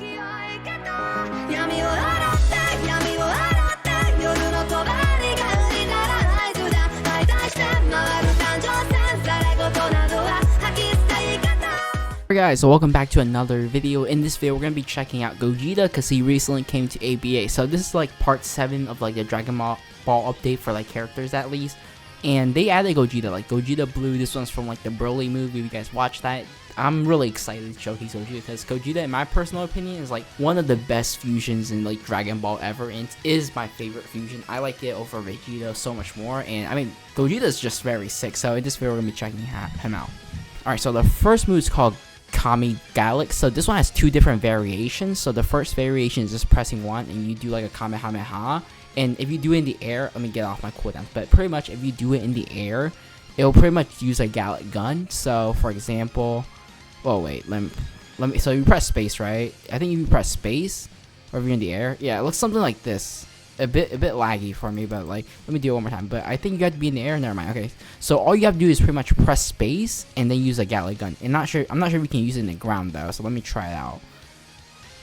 Alright guys, so welcome back to another video. In this video we're going to be checking out Gogeta because he recently came to ABA. So this is like part 7 of like the Dragon Ball update for like characters at least. And they added Gogeta, like Gogeta Blue. This one's from like the Broly movie. If you guys watch that, I'm really excited to showcase Gogeta because Gogeta, in my personal opinion, is like one of the best fusions in like Dragon Ball ever, and it is my favorite fusion. I like it over Vegeta so much more, and I mean Gogeta is just very sick. So in this video we're gonna be checking him out. Alright, so the first move is called Kami Gallic. So this one has 2 different variations. So the first variation is just pressing 1 and you do like a Kamehameha. And if you do it in the air, let me get off my cooldowns, but pretty much if you do it in the air, it'll pretty much use a Gallic gun. So for example, oh wait, let me so you press space, right? I think if you press space or if you're in the air, yeah, it looks something like this. A bit laggy for me, but like let me do it one more time. But I think you have to be in the air. Never mind. Okay, so all you have to do is pretty much press space and then use a Gallic gun. And I'm not sure if you can use it in the ground though, so let me try it out.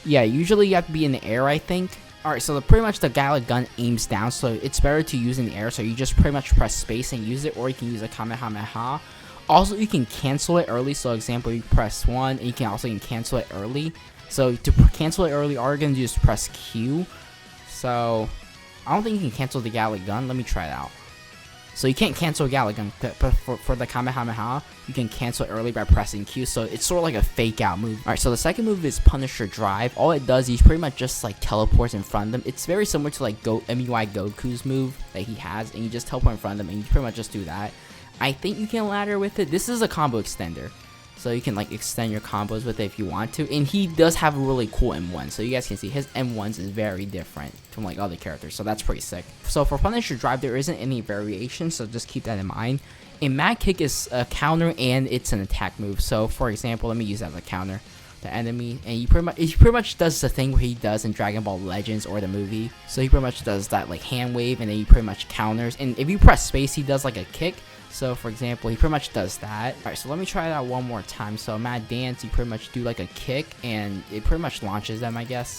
Yeah, usually you have to be in the air, I think. Alright, so pretty much the Gallic gun aims down, so it's better to use in the air. So you just pretty much press space and use it, or you can use a Kamehameha. Also, you can cancel it early. So example, you press 1 and you can also cancel it early. So to cancel it early, all you're gonna do is press Q. So I don't think you can cancel the Gallic gun. Let me try it out. So you can't cancel a Gallic gun, but for the Kamehameha, you can cancel it early by pressing Q. So it's sort of like a fake out move. Alright, so the second move is Punisher Drive. All it does is pretty much just like teleports in front of them. It's very similar to like MUI Goku's move that he has, and you just teleport in front of them and you pretty much just do that. I think you can ladder with it. This is a combo extender, so you can like extend your combos with it if you want to. And he does have a really cool M1, so you guys can see his M1s is very different from like other characters, so that's pretty sick. So for Punisher Drive, there isn't any variation, so just keep that in mind. And Mad Kick is a counter and it's an attack move. So for example, let me use that as a counter the enemy, and he pretty much does the thing where he does in Dragon Ball Legends or the movie. So he pretty much does that like hand wave, and then he pretty much counters. And if you press space, he does like a kick. So for example, he pretty much does that. Alright, so let me try it out one more time. So Mad Dance, you pretty much do like a kick and it pretty much launches them, I guess.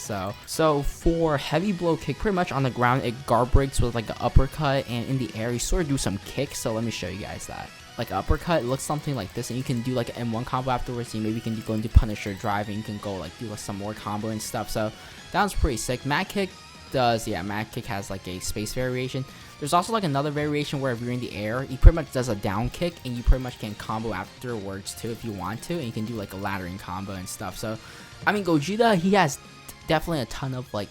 So for Heavy Blow Kick, pretty much on the ground it guard breaks with like an uppercut, and in the air you sort of do some kicks. So let me show you guys that. Like uppercut, it looks something like this, and you can do like an M1 combo afterwards. You maybe can go into Punisher Drive and you can go like do like some more combo and stuff. So that was pretty sick. Mad Kick does, yeah, Mad Kick has like a space variation. There's also like another variation where if you're in the air, he pretty much does a down kick, and you pretty much can combo afterwards too if you want to, and you can do like a laddering combo and stuff. So I mean, Gogeta, he has definitely a ton of like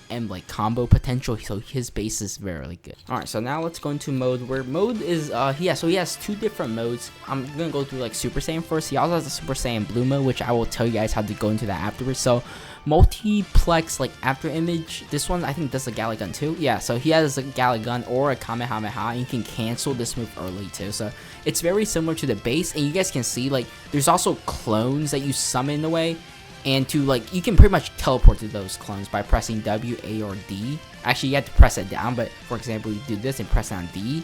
combo potential, so his base is very good. Alright, so now let's go into mode, where mode is so he has 2 different modes. I'm gonna go through like Super Saiyan first. He also has a Super Saiyan Blue mode, which I will tell you guys how to go into that afterwards. So multiplex like after image, this one I think does a Gallic gun too. Yeah, so he has a Gallic gun or a Kamehameha, and you can cancel this move early too. So it's very similar to the base, and you guys can see like there's also clones that you summon in a way, and to like you can pretty much teleport to those clones by pressing W, A, or D. Actually, you have to press it down, but for example, you do this and press down D.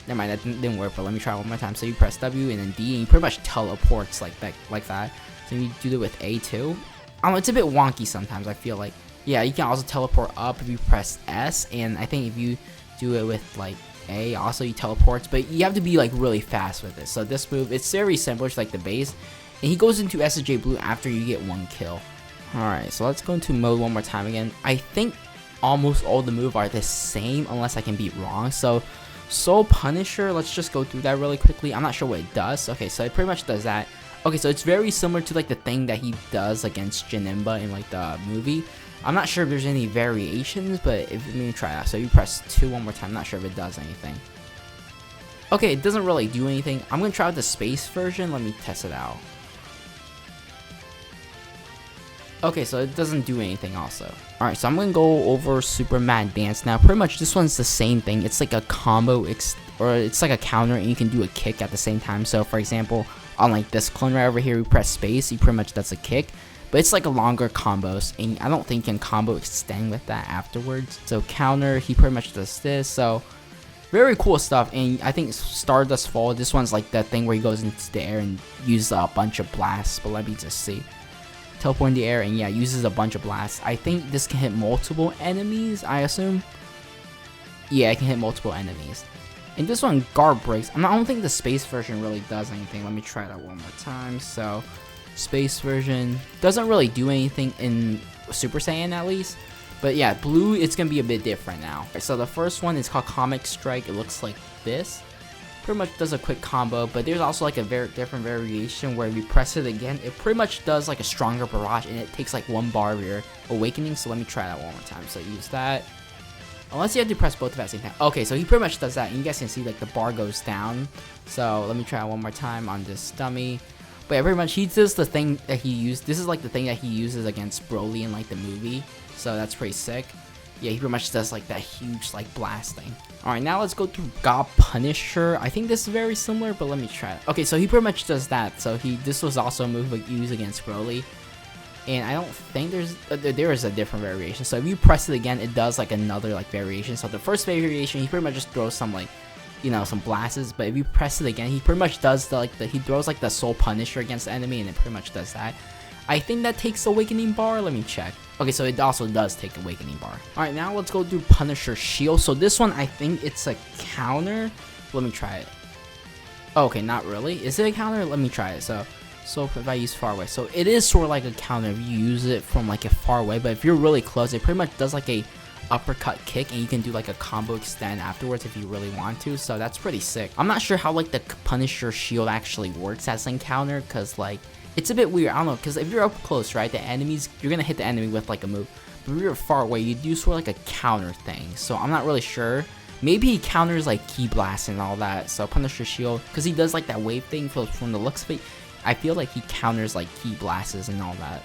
Never mind, that didn't work, but let me try one more time. So you press W and then D, and you pretty much teleports like that. So you do it with A too. I don't know, it's a bit wonky sometimes, I feel like. Yeah, you can also teleport up if you press S, and I think if you do it with like A, also you teleports, but you have to be like really fast with it. So this move, it's very similar to like the base, and he goes into SSJ Blue after you get 1 kill. Alright, so let's go into mode one more time again. I think almost all the moves are the same unless I can be wrong. So Soul Punisher, let's just go through that really quickly. I'm not sure what it does. Okay, so it pretty much does that. Okay, so it's very similar to like the thing that he does against Janemba in like the movie. I'm not sure if there's any variations, but let me try that. So you press 2 one more time. I'm not sure if it does anything. Okay, it doesn't really do anything. I'm gonna try out the space version. Let me test it out. Okay, so it doesn't do anything also. Alright, so I'm gonna go over Super Mad Dance now. Pretty much this one's the same thing. It's like a combo, or it's like a counter, and you can do a kick at the same time. So for example, on like this clone right over here, we press space, he pretty much does a kick. But it's like a longer combos, and I don't think you can combo extend with that afterwards. So counter, he pretty much does this. So very cool stuff. And I think Stardust Fall, this one's like that thing where he goes into the air and uses a bunch of blasts. But let me just see. teleport in the air, and yeah, uses a bunch of blasts. I think this can hit multiple enemies, I assume. Yeah, it can hit multiple enemies. And this one, guard breaks. I don't think the space version really does anything. Let me try that one more time. So, space version doesn't really do anything in Super Saiyan at least. But yeah, blue, it's going to be a bit different now. So the first one is called Comic Strike. It looks like this. Pretty much does a quick combo, but there's also like a very different variation where if you press it again, it pretty much does like a stronger barrage, and it takes like 1 bar of your awakening. So let me try that one more time. So use that. Unless you have to press both of them at the same time. Okay, so he pretty much does that, and you guys can see like the bar goes down. So let me try it one more time on this dummy. But yeah, pretty much he does the thing that he used. This is like the thing that he uses against Broly in like the movie. So that's pretty sick. Yeah, he pretty much does like that huge like blast thing. Alright, now let's go through God Punisher. I think this is very similar, but let me try it. Okay, so he pretty much does that. So this was also a move like, used against Broly. And I don't think there is a different variation. So if you press it again, it does like another like variation. So the first variation, he pretty much just throws some like, you know, some blasts. But if you press it again, he pretty much does he throws like the Soul Punisher against the enemy, and it pretty much does that. I think that takes Awakening Bar. Let me check. Okay, so it also does take Awakening Bar. Alright, now let's go through Punisher Shield. So this one, I think it's a counter. Let me try it. Oh, okay, not really. Is it a counter? Let me try it. So if I use far away. So it is sort of like a counter if you use it from like a far away. But if you're really close, it pretty much does like a uppercut kick, and you can do like a combo extend afterwards if you really want to. So that's pretty sick. I'm not sure how like the Punisher Shield actually works as an counter, because like it's a bit weird. I don't know, because if you're up close, right, the enemies, you're gonna hit the enemy with like a move. But if you're far away, you do sort of like a counter thing. So I'm not really sure. Maybe he counters like Ki Blast and all that. So Punisher Shield, because he does like that wave thing from the looks of it, I feel like he counters like Ki Blasts and all that.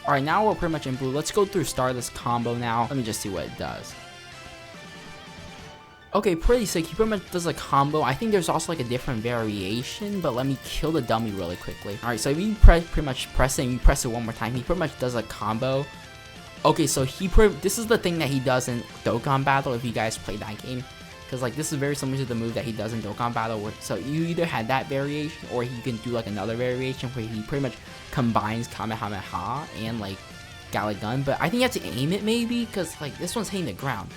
Alright, now we're pretty much in blue. Let's go through Stardust Combo now. Let me just see what it does. Okay, pretty sick. He pretty much does a combo. I think there's also like a different variation, but let me kill the dummy really quickly. Alright, so if you pretty much press it and you press it one more time, he pretty much does a combo. Okay, so this is the thing that he does in Dokkan Battle, if you guys play that game. Because like this is very similar to the move that he does in Dokkan Battle. So you either had that variation, or he can do like another variation where he pretty much combines Kamehameha and like Galick Gun. But I think you have to aim it maybe, because like this one's hitting the ground.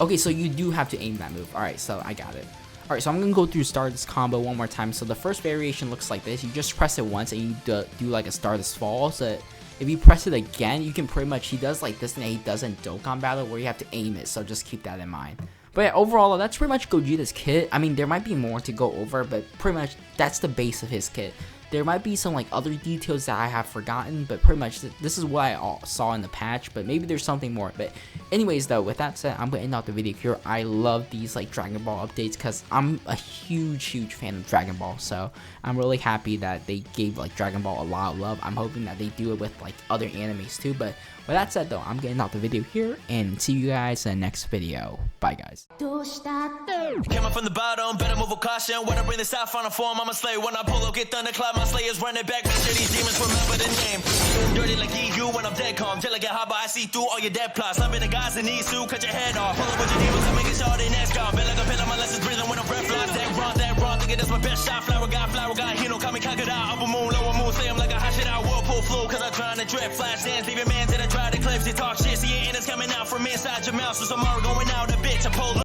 Okay, so you do have to aim that move. Alright, so I got it. Alright, so I'm going to go through Stardust Combo one more time. So the first variation looks like this. You just press it once and you do like a Stardust Fall. So if you press it again, you can pretty much, he does like this thing that he does in Dokkan Battle where you have to aim it. So just keep that in mind. But yeah, overall, that's pretty much Gogeta's kit. I mean, there might be more to go over, but pretty much that's the base of his kit. There might be some like other details that I have forgotten, but pretty much this is what I saw in the patch, but maybe there's something more. But anyways though, with that said, I'm going to end out the video here. I love these like Dragon Ball updates because I'm a huge fan of Dragon Ball, so I'm really happy that they gave like Dragon Ball a lot of love. I'm hoping that they do it with like other animes too. But with that said though, I'm getting out the video here and see you guys in the next video. Bye guys. Came up from the bottom, better move with caution. When I bring this out on a form, I'm a slave. When I pull up, get thunderclap, my slayers running back. Make sure these demons remember the name. Dirty like EU when I'm dead calm. Just like a harbor, I see through all your dead plots. I'm in the guys in these two, cut your head off. Pull up with your demons, I'm making sure they next gone. Been like a pen on my lessons, breathing when I'm breath flies. That wrong, thinking that's my best shot. Flower guy, Hino, call me Kagura. Upper moon, lower moon, say I'm like a hot shit out. Whirlpool flow, cause I'm trying to drip. Flash dance, leaving man to the dry the cliffs. They talk shit, see your innards coming out from inside your mouth. So tomorrow going out a bitch, I pull